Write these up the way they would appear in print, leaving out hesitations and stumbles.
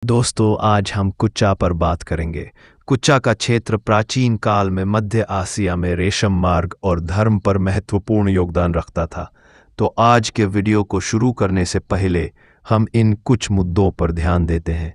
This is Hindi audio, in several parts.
दोस्तों, आज हम कुच्चा पर बात करेंगे। कुच्चा का क्षेत्र प्राचीन काल में मध्य एशिया में रेशम मार्ग और धर्म पर महत्वपूर्ण योगदान रखता था। तो आज के वीडियो को शुरू करने से पहले हम इन कुछ मुद्दों पर ध्यान देते हैं।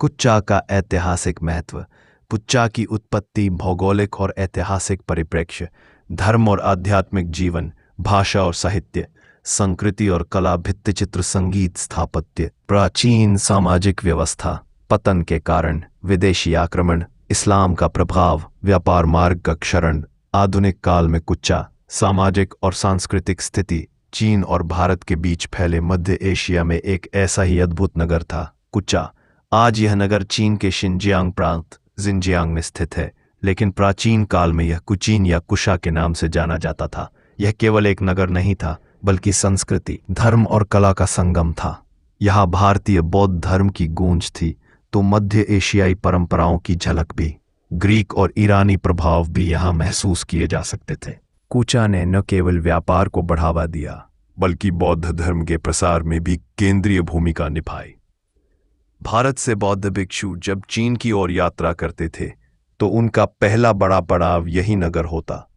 कुच्चा का ऐतिहासिक महत्व। कुच्चा की उत्पत्ति, भौगोलिक और ऐतिहासिक परिप्रेक्ष्य, धर्म और आध्यात्मिक जीवन, भाषा और साहित्य, संस्कृति और कला, भित्तिचित्र, संगीत, स्थापत्य, प्राचीन सामाजिक व्यवस्था, पतन के कारण, विदेशी आक्रमण, इस्लाम का प्रभाव, व्यापार मार्ग का क्षरण, आधुनिक काल में कुच्चा, सामाजिक और सांस्कृतिक स्थिति। चीन और भारत के बीच फैले मध्य एशिया में एक ऐसा ही अद्भुत नगर था, कुच्चा। आज यह नगर चीन के शिनजियांग प्रांत जिनजियांग में स्थित है, लेकिन प्राचीन काल में यह कुचिन या कुशा के नाम से जाना जाता था। यह केवल एक नगर नहीं था, बल्कि संस्कृति, धर्म और कला का संगम था। यहाँ भारतीय बौद्ध धर्म की गूंज थी, तो मध्य एशियाई परंपराओं की झलक भी। ग्रीक और ईरानी प्रभाव भी यहाँ महसूस किए जा सकते थे। कुचा ने न केवल व्यापार को बढ़ावा दिया, बल्कि बौद्ध धर्म के प्रसार में भी केंद्रीय भूमिका निभाई। भारत से बौद्ध भिक्षु जब चीन की ओर यात्रा करते थे, तो उनका पहला बड़ा पड़ाव यही नगर होता।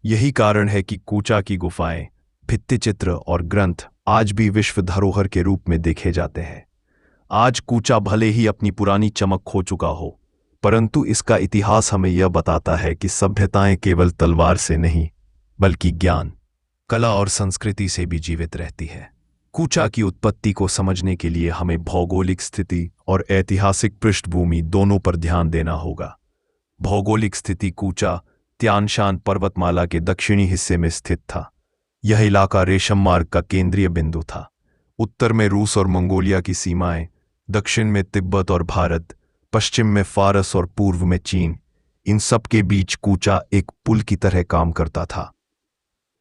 यही कारण है कि कुचा की गुफाएं, भित्तिचित्र और ग्रंथ आज भी विश्व धरोहर के रूप में देखे जाते हैं। आज कुचा भले ही अपनी पुरानी चमक खो चुका हो, परंतु इसका इतिहास हमें यह बताता है कि सभ्यताएं केवल तलवार से नहीं, बल्कि ज्ञान, कला और संस्कृति से भी जीवित रहती है। कुचा की उत्पत्ति को समझने के लिए हमें भौगोलिक स्थिति और ऐतिहासिक पृष्ठभूमि दोनों पर ध्यान देना होगा। भौगोलिक स्थिति। कुचा त्यान शान पर्वतमाला के दक्षिणी हिस्से में स्थित था। यह इलाका रेशम मार्ग का केंद्रीय बिंदु था। उत्तर में रूस और मंगोलिया की सीमाएं, दक्षिण में तिब्बत और भारत, पश्चिम में फारस और पूर्व में चीन। इन सब के बीच कुचा एक पुल की तरह काम करता था।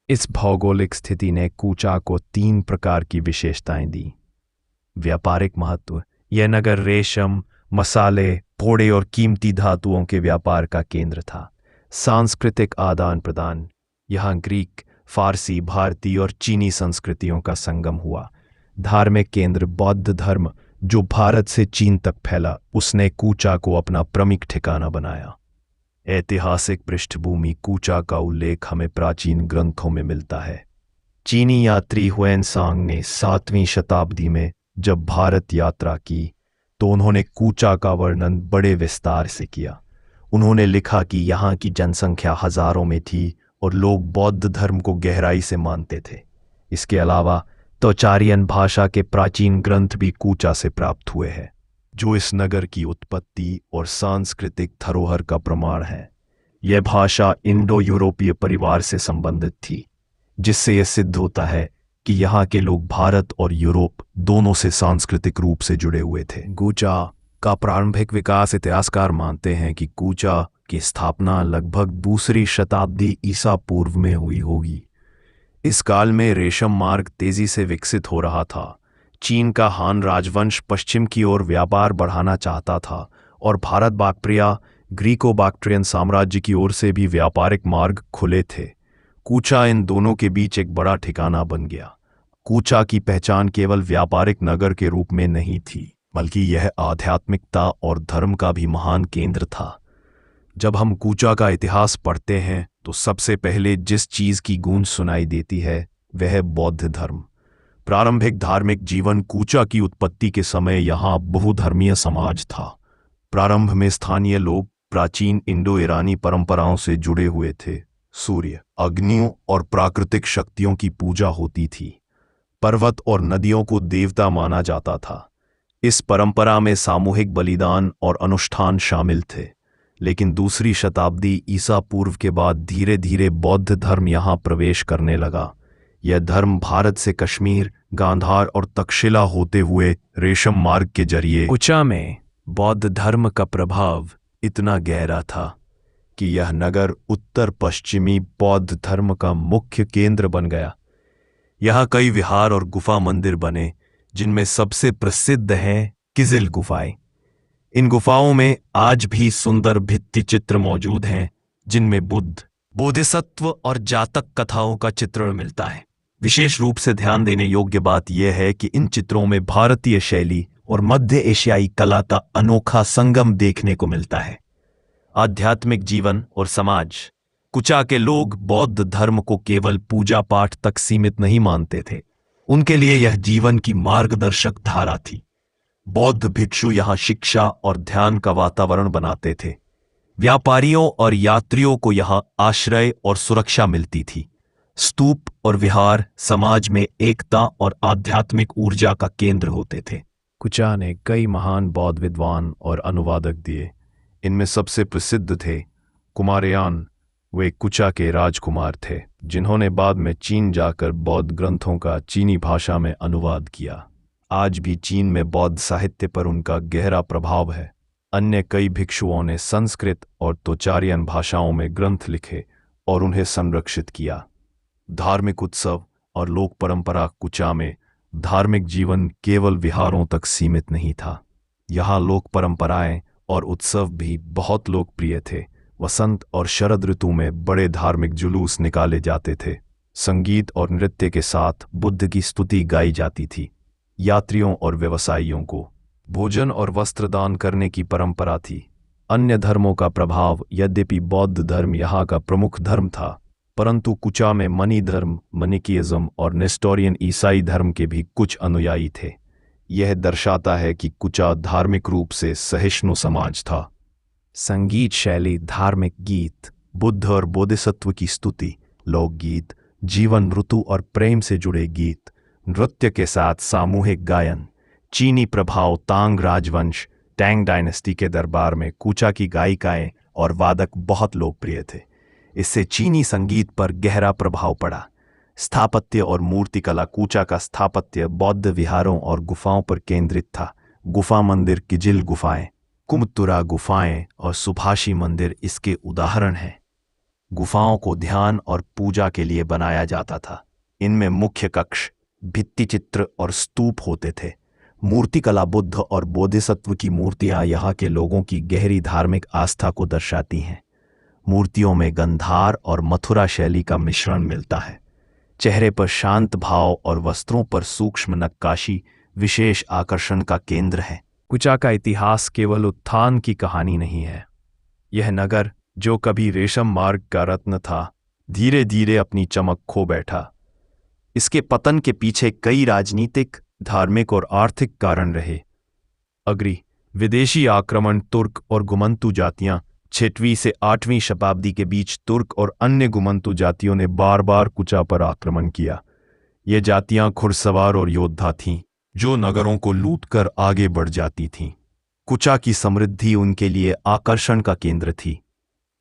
इस भौगोलिक स्थिति ने कुचा को 3 प्रकार की विशेषताएं दी। व्यापारिक महत्व। यह नगर रेशम, मसाले, घोड़े और कीमती धातुओं के व्यापार का केंद्र था। सांस्कृतिक आदान प्रदान। यहाँ ग्रीक, फारसी, भारतीय और चीनी संस्कृतियों का संगम हुआ। धार्मिक केंद्र। बौद्ध धर्म जो भारत से चीन तक फैला, उसने कुचा को अपना प्रमुख ठिकाना बनाया। ऐतिहासिक पृष्ठभूमि। कुचा का उल्लेख हमें प्राचीन ग्रंथों में मिलता है। चीनी यात्री हुएनसांग ने 7वीं शताब्दी में जब भारत यात्रा की, तो उन्होंने कुचा का वर्णन बड़े विस्तार से किया। उन्होंने लिखा कि यहाँ की जनसंख्या हजारों में थी और लोग बौद्ध धर्म को गहराई से मानते थे। इसके अलावा तोचारियन भाषा के प्राचीन ग्रंथ भी कुचा से प्राप्त हुए हैं, जो इस नगर की उत्पत्ति और सांस्कृतिक धरोहर का प्रमाण है। यह भाषा इंडो यूरोपीय परिवार से संबंधित थी, जिससे यह सिद्ध होता है कि यहाँ के लोग भारत और यूरोप दोनों से सांस्कृतिक रूप से जुड़े हुए थे। कुचा का प्रारंभिक विकास। इतिहासकार मानते हैं कि कुचा की स्थापना लगभग 2री शताब्दी ईसा पूर्व में हुई होगी। इस काल में रेशम मार्ग तेजी से विकसित हो रहा था। चीन का हान राजवंश पश्चिम की ओर व्यापार बढ़ाना चाहता था और भारत बाक्ट्रिया, ग्रीको बाक्ट्रियन साम्राज्य की ओर से भी व्यापारिक मार्ग खुले थे। कुचा इन दोनों के बीच एक बड़ा ठिकाना बन गया। कुचा की पहचान केवल व्यापारिक नगर के रूप में नहीं थी, बल्कि यह आध्यात्मिकता और धर्म का भी महान केंद्र था। जब हम कुचा का इतिहास पढ़ते हैं, तो सबसे पहले जिस चीज की गूंज सुनाई देती है, वह है बौद्ध धर्म। प्रारंभिक धार्मिक जीवन। कुचा की उत्पत्ति के समय यहाँ बहुधर्मीय समाज था। प्रारंभ में स्थानीय लोग प्राचीन इंडो ईरानी परंपराओं से जुड़े हुए थे। सूर्य, अग्नियों और प्राकृतिक शक्तियों की पूजा होती थी। पर्वत और नदियों को देवता माना जाता था। इस परंपरा में सामूहिक बलिदान और अनुष्ठान शामिल थे। लेकिन 2री शताब्दी ईसा पूर्व के बाद धीरे धीरे बौद्ध धर्म यहाँ प्रवेश करने लगा। यह धर्म भारत से कश्मीर, गांधार और तक्षशिला होते हुए रेशम मार्ग के जरिए। कुचा में बौद्ध धर्म का प्रभाव इतना गहरा था कि यह नगर उत्तर पश्चिमी बौद्ध धर्म का मुख्य केंद्र बन गया। यहाँ कई विहार और गुफा मंदिर बने, जिनमें सबसे प्रसिद्ध हैं किजिल गुफाएं। इन गुफाओं में आज भी सुंदर भित्तिचित्र मौजूद हैं, जिनमें बुद्ध, बोधिसत्व और जातक कथाओं का चित्रण मिलता है। विशेष रूप से ध्यान देने योग्य बात यह है कि इन चित्रों में भारतीय शैली और मध्य एशियाई कला का अनोखा संगम देखने को मिलता है। आध्यात्मिक जीवन और समाज। कुचा के लोग बौद्ध धर्म को केवल पूजा पाठ तक सीमित नहीं मानते थे। उनके लिए यह जीवन की मार्गदर्शक धारा थी। बौद्ध भिक्षु यहाँ शिक्षा और ध्यान का वातावरण बनाते थे। व्यापारियों और यात्रियों को यहाँ आश्रय और सुरक्षा मिलती थी। स्तूप और विहार समाज में एकता और आध्यात्मिक ऊर्जा का केंद्र होते थे। कुचा ने कई महान बौद्ध विद्वान और अनुवादक दिए। इनमें सबसे प्रसिद्ध थे कुमारयान। वे कुचा के राजकुमार थे जिन्होंने बाद में चीन जाकर बौद्ध ग्रंथों का चीनी भाषा में अनुवाद किया। आज भी चीन में बौद्ध साहित्य पर उनका गहरा प्रभाव है। अन्य कई भिक्षुओं ने संस्कृत और तोचारियन भाषाओं में ग्रंथ लिखे और उन्हें संरक्षित किया। धार्मिक उत्सव और लोक परंपरा। कुचा में धार्मिक जीवन केवल विहारों तक सीमित नहीं था। यहाँ लोक परंपराएं और उत्सव भी बहुत लोकप्रिय थे। वसंत और शरद ऋतु में बड़े धार्मिक जुलूस निकाले जाते थे। संगीत और नृत्य के साथ बुद्ध की स्तुति गाई जाती थी। यात्रियों और व्यवसायियों को भोजन और वस्त्र दान करने की परंपरा थी। अन्य धर्मों का प्रभाव। यद्यपि बौद्ध धर्म यहाँ का प्रमुख धर्म था, परंतु कुचा में मनी धर्म, मनिकिज्म और नेस्टोरियन ईसाई धर्म के भी कुछ अनुयायी थे। यह दर्शाता है कि कुचा धार्मिक रूप से सहिष्णु समाज था। संगीत शैली। धार्मिक गीत, बुद्ध और बोधिसत्व की स्तुति, लोकगीत, जीवन, ऋतु और प्रेम से जुड़े गीत, नृत्य के साथ सामूहिक गायन। चीनी प्रभाव। तांग राजवंश, टैंग डायनेस्टी के दरबार में कुचा की गायिकाएं और वादक बहुत लोकप्रिय थे। इससे चीनी संगीत पर गहरा प्रभाव पड़ा। स्थापत्य और मूर्तिकला। कुचा का स्थापत्य बौद्ध विहारों और गुफाओं पर केंद्रित था। गुफा मंदिर, किजिल गुफाएं, कुमतुरा गुफाएं और सुभाषी मंदिर इसके उदाहरण हैं। गुफाओं को ध्यान और पूजा के लिए बनाया जाता था। इनमें मुख्य कक्ष, भित्तिचित्र और स्तूप होते थे। मूर्तिकला। बुद्ध और बोधिसत्व की मूर्तियां यहाँ के लोगों की गहरी धार्मिक आस्था को दर्शाती हैं। मूर्तियों में गंधार और मथुरा शैली का मिश्रण मिलता है। चेहरे पर शांत भाव और वस्त्रों पर सूक्ष्म नक्काशी विशेष आकर्षण का केंद्र है। कुचा का इतिहास केवल उत्थान की कहानी नहीं है। यह नगर, जो कभी रेशम मार्ग का रत्न था, धीरे धीरे अपनी चमक खो बैठा। इसके पतन के पीछे कई राजनीतिक, धार्मिक और आर्थिक कारण रहे। अग्री विदेशी आक्रमण। तुर्क और गुमंतु जातियां। 6वीं से 8वीं शताब्दी के बीच तुर्क और अन्य गुमंतु जातियों ने बार बार कुचा पर आक्रमण किया। ये जातियां घुड़सवार और योद्धा थीं, जो नगरों को लूटकर आगे बढ़ जाती थीं। कुचा की समृद्धि उनके लिए आकर्षण का केंद्र थी।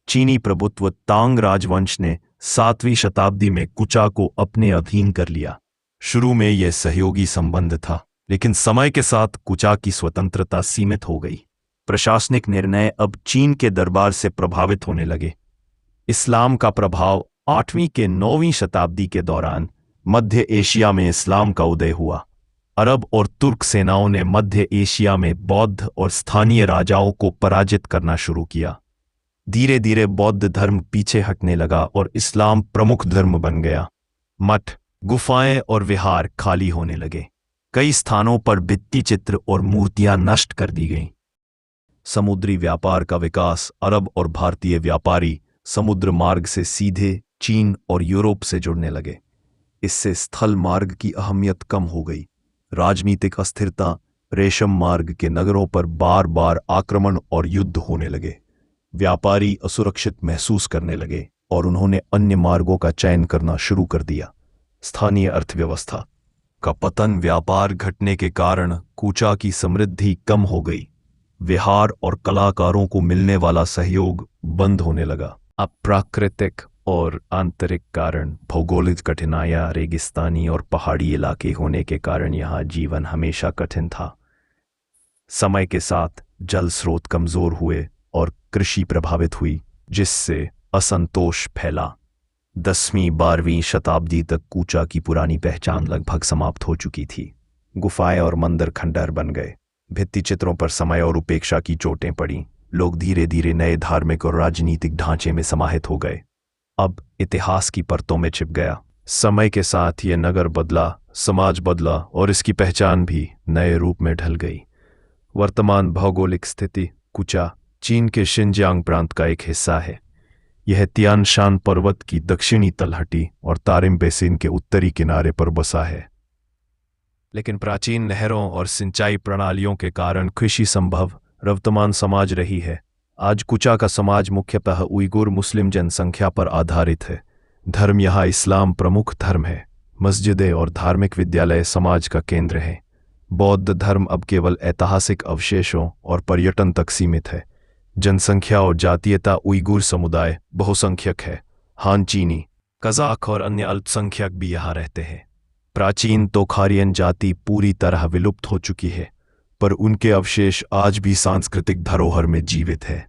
चीनी प्रभुत्व। तांग राजवंश ने 7वीं शताब्दी में कुचा को अपने अधीन कर लिया। शुरू में यह सहयोगी संबंध था, लेकिन समय के साथ कुचा की स्वतंत्रता सीमित हो गई। प्रशासनिक निर्णय अब चीन के दरबार से प्रभावित होने लगे। इस्लाम का प्रभाव। 8वीं के 9वीं शताब्दी के दौरान मध्य एशिया में इस्लाम का उदय हुआ। अरब और तुर्क सेनाओं ने मध्य एशिया में बौद्ध और स्थानीय राजाओं को पराजित करना शुरू किया। धीरे धीरे बौद्ध धर्म पीछे हटने लगा और इस्लाम प्रमुख धर्म बन गया। मठ, गुफाएं और विहार खाली होने लगे। कई स्थानों पर भित्तिचित्र और मूर्तियां नष्ट कर दी गईं। समुद्री व्यापार का विकास। अरब और भारतीय व्यापारी समुद्र मार्ग से सीधे चीन और यूरोप से जुड़ने लगे। इससे स्थल मार्ग की अहमियत कम हो गई। राजनीतिक अस्थिरता। रेशम मार्ग के नगरों पर बार बार आक्रमण और युद्ध होने लगे। व्यापारी असुरक्षित महसूस करने लगे और उन्होंने अन्य मार्गों का चयन करना शुरू कर दिया। स्थानीय अर्थव्यवस्था का पतन। व्यापार घटने के कारण कुचा की समृद्धि कम हो गई। विहार और कलाकारों को मिलने वाला सहयोग बंद होने लगा। अब प्राकृतिक और आंतरिक कारण। भौगोलिक कठिनाइयां। रेगिस्तानी और पहाड़ी इलाके होने के कारण यहाँ जीवन हमेशा कठिन था। समय के साथ जल स्रोत कमजोर हुए और कृषि प्रभावित हुई, जिससे असंतोष फैला। 10वीं 12वीं शताब्दी तक कुचा की पुरानी पहचान लगभग समाप्त हो चुकी थी। गुफाएं और मंदिर खंडहर बन गए। भित्तिचित्रों पर समय और उपेक्षा की चोटें पड़ी। लोग धीरे धीरे नए धार्मिक और राजनीतिक ढांचे में समाहित हो गए। अब इतिहास की परतों में छिप गया। समय के साथ ये नगर बदला, समाज बदला और इसकी पहचान भी नए रूप में ढल गई। वर्तमान भौगोलिक स्थिति कुचा चीन के शिनजियांग प्रांत का एक हिस्सा है। यह तियान शान पर्वत की दक्षिणी तलहटी और तारिम बेसिन के उत्तरी किनारे पर बसा है। लेकिन प्राचीन नहरों और सिंचाई प्रणालियों के कारण कृषि संभव वर्तमान समाज रही है। आज कुचा का समाज मुख्यतः उइगुर मुस्लिम जनसंख्या पर आधारित है। धर्म यहाँ इस्लाम प्रमुख धर्म है। मस्जिदें और धार्मिक विद्यालय समाज का केंद्र हैं। बौद्ध धर्म अब केवल ऐतिहासिक अवशेषों और पर्यटन तक सीमित है। जनसंख्या और जातीयता उइगुर समुदाय बहुसंख्यक है। हान चीनी, कज़ाक और अन्य अल्पसंख्यक भी यहाँ रहते हैं। प्राचीन तोखारियन जाति पूरी तरह विलुप्त हो चुकी है, पर उनके अवशेष आज भी सांस्कृतिक धरोहर में जीवित है।